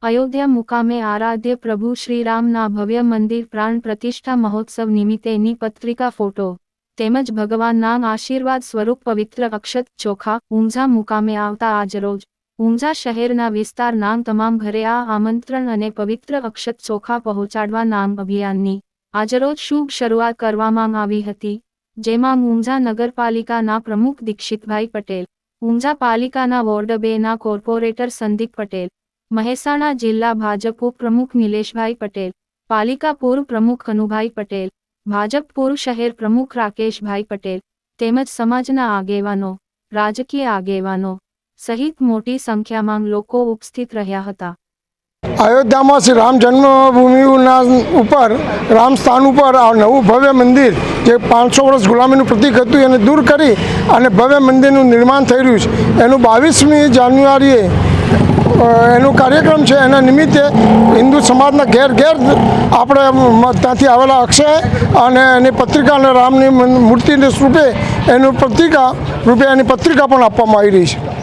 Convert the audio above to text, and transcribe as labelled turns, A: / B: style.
A: અયોધ્યા મુકામે આરાધ્ય પ્રભુ શ્રીરામના ભવ્ય મંદિર પ્રાણ પ્રતિષ્ઠા મહોત્સવ નિમિત્તેની પત્રિકા ફોટો તેમજ ભગવાનના આશીર્વાદ સ્વરૂપ પવિત્ર અક્ષત ચોખા ઊંઝા મુકામે આવતા આજરોજ ઊંઝા શહેરના વિસ્તારના તમામ ઘરે આ આમંત્રણ અને પવિત્ર અક્ષત ચોખા પહોંચાડવા નામ અભિયાનની આજરોજ શુભ શરૂઆત કરવામાં આવી હતી, જેમાં ઊંઝા નગરપાલિકાના પ્રમુખ દીક્ષિતભાઈ પટેલ, ઊંઝા પાલિકાના વોર્ડ 2ના કોર્પોરેટર સંદીપ પટેલ, મહેસાણા જિલ્લા ભાજપ ઉપપ્રમુખ નિલેશભાઈ પટેલ, પાલિકા પૂર્વ પ્રમુખ કનુભાઈ પટેલ, ભાજપ પૂર્વ શહેર પ્રમુખ રાકેશભાઈ પટેલ તેમજ સમાજના આગેવાનો, રાજકીય આગેવાનો સહિત મોટી સંખ્યામાં લોકો ઉપસ્થિત રહ્યા હતા।
B: અયોધ્યામાં શ્રી રામ જન્મભૂમિના ઉપર રામ સ્થાન ઉપર આ નવું ભવ્ય મંદિર જે 500 વર્ષ ગુલામીનું પ્રતીક હતું એને દૂર કરી અને ભવ્ય મંદિરનું નિર્માણ થઈ રહ્યું છે। એનું 22મી જાન્યુઆરીએ એનું કાર્યક્રમ છે। એના નિમિત્તે હિન્દુ સમાજના ઘેર ઘેર આપણે ત્યાંથી આવેલા અક્ષય અને એની પત્રિકા અને રામની મૂર્તિને રૂપે એનું પત્રિકા રૂપે એની પત્રિકા પણ આપવામાં આવી રહી છે।